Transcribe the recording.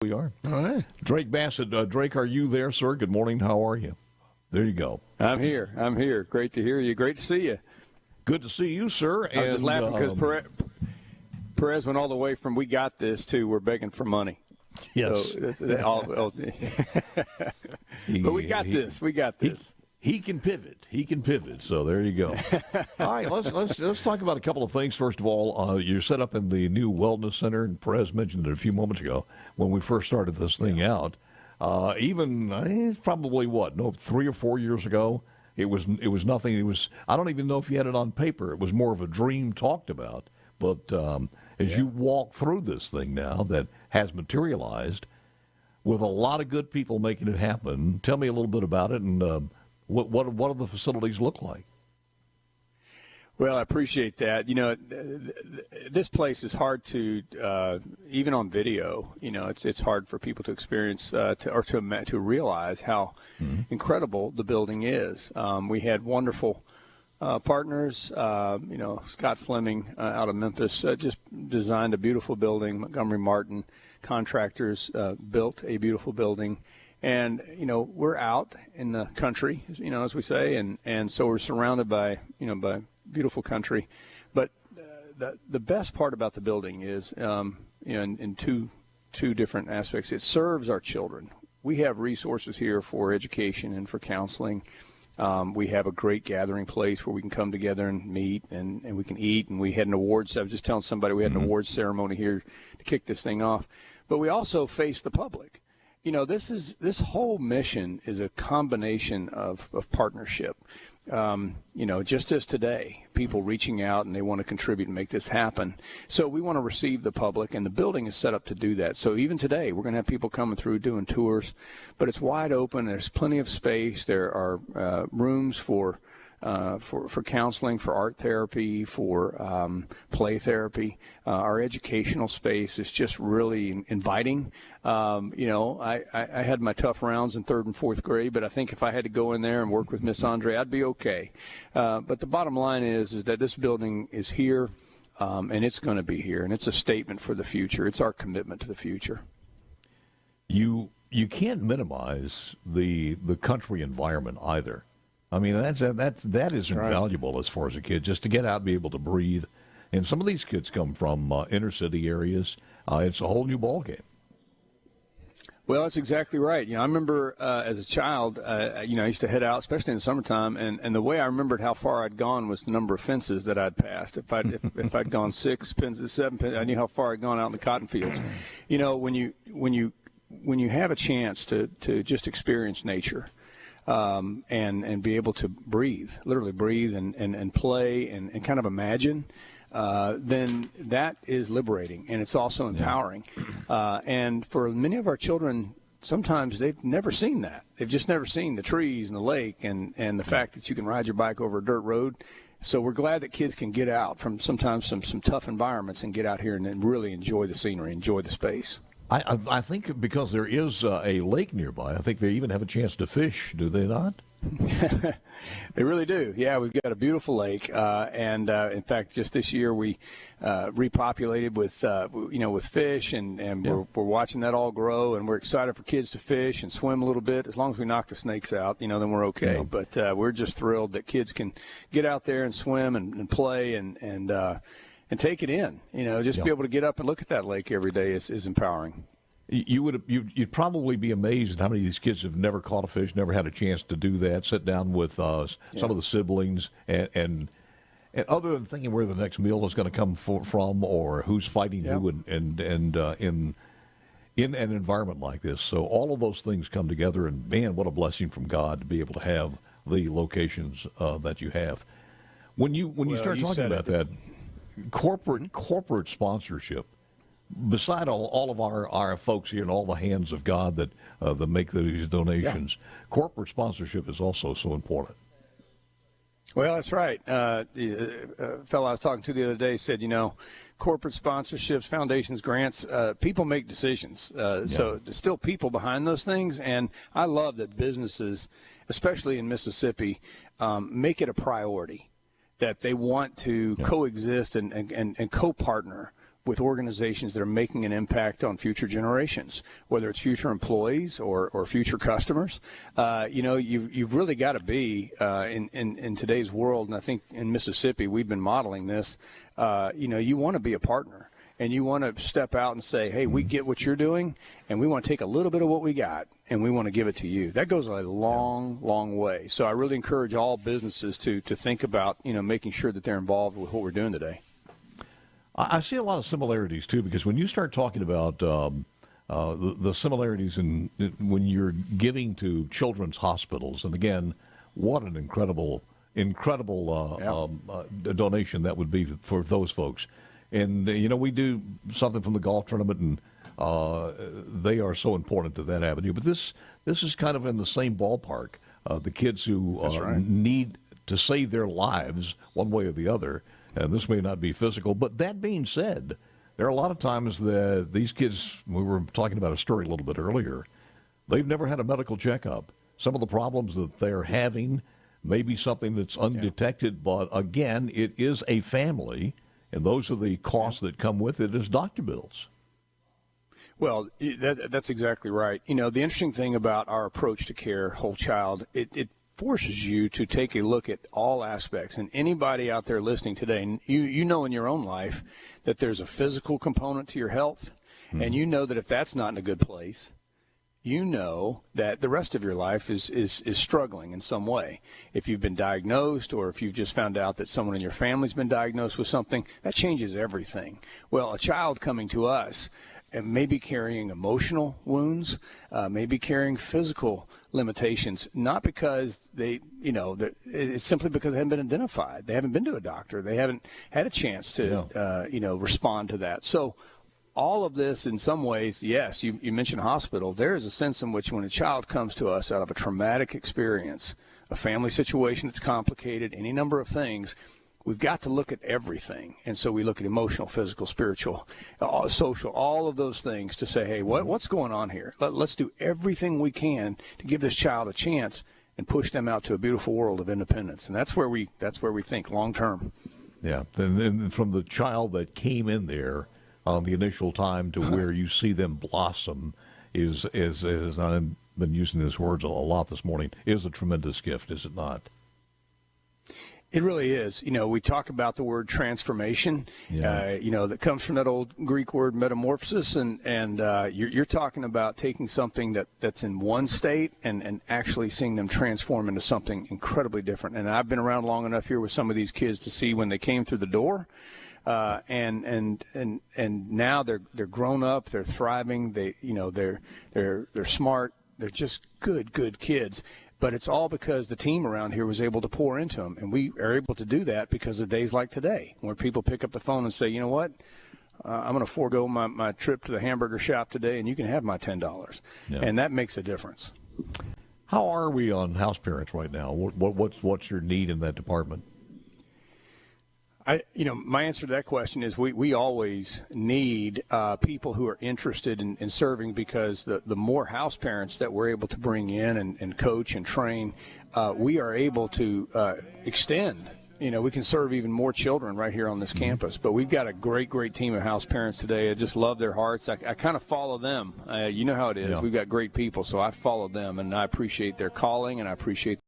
We are. All right. Drake Bassett. Drake, are you there, sir? Good morning. How are you? There you go. I'm here. Great to hear you. Great to see you. Good to see you, sir. I was just laughing because Perez went all the way from "we got this" to "we're begging for money." Yes. So, but we got this. We got this. He can pivot. So there you go. All right, let's talk about a couple of things. First of all, you're set up in the new wellness center, and Perez mentioned it a few moments ago when we first started this thing out. It's probably 3 or 4 years ago. It was nothing. I don't even know if you had it on paper. It was more of a dream talked about. But as you walk through this thing now that has materialized, with a lot of good people making it happen, tell me a little bit about it and what do the facilities look like? Well, I appreciate that. This place is hard to, even on video, it's hard for people to experience to realize how incredible the building is. We had wonderful partners. Scott Fleming out of Memphis just designed a beautiful building. Montgomery Martin contractors built a beautiful building. And, we're out in the country, as we say, and so we're surrounded by beautiful country. But the best part about the building is, in two different aspects, it serves our children. We have resources here for education and for counseling. We have a great gathering place where we can come together and meet and we can eat. And we had an awards. I was just telling somebody we had an awards ceremony here to kick this thing off. But we also face the public. This whole mission is a combination of partnership. Just as today, people reaching out and they want to contribute and make this happen. So we want to receive the public, and the building is set up to do that. So even today, we're going to have people coming through doing tours, but it's wide open. There's plenty of space. There are rooms for counseling, for art therapy, for play therapy. Our educational space is just really inviting. I had my tough rounds in 3rd and 4th grade, but I think if I had to go in there and work with Miss Andre, I'd be okay. But the bottom line is that this building is here, and it's going to be here, and it's a statement for the future. It's our commitment to the future. You can't minimize the country environment either. I mean, that is invaluable as far as a kid, just to get out and be able to breathe. And some of these kids come from inner city areas. It's a whole new ballgame. Well, that's exactly right. I remember as a child, I used to head out, especially in the summertime, and the way I remembered how far I'd gone was the number of fences that I'd passed. If I'd gone 6 pins, 7 pins, I knew how far I'd gone out in the cotton fields. When you have a chance to just experience nature. And be able to breathe, literally breathe and play and kind of imagine, then that is liberating, and it's also empowering. And for many of our children, sometimes they've never seen that. They've just never seen the trees and the lake and the fact that you can ride your bike over a dirt road. So we're glad that kids can get out from sometimes some tough environments and get out here and really enjoy the scenery, enjoy the space. I think because there is a lake nearby, I think they even have a chance to fish, do they not? They really do. Yeah, we've got a beautiful lake, and in fact, just this year we repopulated with fish, and we're watching that all grow, and we're excited for kids to fish and swim a little bit. As long as we knock the snakes out, then we're okay. Yeah. But we're just thrilled that kids can get out there and swim and play and take it in. Just be able to get up and look at that lake every day is empowering. You'd probably be amazed at how many of these kids have never caught a fish, never had a chance to do that, sit down with some of the siblings, and other than thinking where the next meal is going to come from or who's fighting who and in an environment like this. So all of those things come together, and man, what a blessing from God to be able to have the locations that you have. When you start talking about that, corporate sponsorship, beside all of our folks here and all the hands of God that make these donations, corporate sponsorship is also so important. Well, that's right. A fellow I was talking to the other day said, corporate sponsorships, foundations, grants, people make decisions. So there's still people behind those things. And I love that businesses, especially in Mississippi, make it a priority, that they want to coexist and co-partner with organizations that are making an impact on future generations, whether it's future employees or future customers. You've really got to be in today's world, and I think in Mississippi we've been modeling this. You want to be a partner, and you want to step out and say, hey, we get what you're doing, and we want to take a little bit of what we got, and we want to give it to you. That goes a long, long way. So I really encourage all businesses to think about, making sure that they're involved with what we're doing today. I see a lot of similarities, too, because when you start talking about the similarities when you're giving to children's hospitals, and again, what an incredible donation that would be for those folks. And, we do something from the golf tournament, and they are so important to that avenue. But this is kind of in the same ballpark. The kids who need to save their lives one way or the other. And this may not be physical, but that being said, there are a lot of times that these kids, we were talking about a story a little bit earlier, they've never had a medical checkup. Some of the problems that they're having may be something that's undetected, but again, it is a family, and those are the costs that come with it as doctor bills. Well, that's exactly right. The interesting thing about our approach to care, whole child, it forces you to take a look at all aspects. And anybody out there listening today, you know in your own life that there's a physical component to your health, and you know that if that's not in a good place, you know that the rest of your life is struggling in some way. If you've been diagnosed, or if you've just found out that someone in your family's been diagnosed with something, that changes everything. Well, a child coming to us and maybe carrying emotional wounds, maybe carrying physical limitations, not because it's simply because they haven't been identified. They haven't been to a doctor. They haven't had a chance to, respond to that. So all of this, in some ways, yes, you mentioned hospital. There is a sense in which when a child comes to us out of a traumatic experience, a family situation that's complicated, any number of things, we've got to look at everything. And so we look at emotional, physical, spiritual, social, all of those things to say, hey, what's going on here? Let's do everything we can to give this child a chance and push them out to a beautiful world of independence. And that's where we think long term. Yeah. And from the child that came in there on the initial time to where you see them blossom is I've been using these words a lot this morning, is a tremendous gift, is it not? It really is. We talk about the word transformation, that comes from that old Greek word metamorphosis, and you're talking about taking something that's in one state and actually seeing them transform into something incredibly different. And I've been around long enough here with some of these kids to see when they came through the door, and now they're grown up, they're thriving, they're smart, they're just good kids. But it's all because the team around here was able to pour into them. And we are able to do that because of days like today, where people pick up the phone and say, you know what, I'm going to forego my trip to the hamburger shop today, and you can have my $10. Yeah. And that makes a difference. How are we on house parents right now? What's your need in that department? My answer to that question is we always need people who are interested in serving, because the more house parents that we're able to bring in and coach and train, we are able to extend. We can serve even more children right here on this campus. But we've got a great team of house parents today. I just love their hearts. I kind of follow them. You know how it is. Yeah. We've got great people, so I follow them, and I appreciate their calling, and I appreciate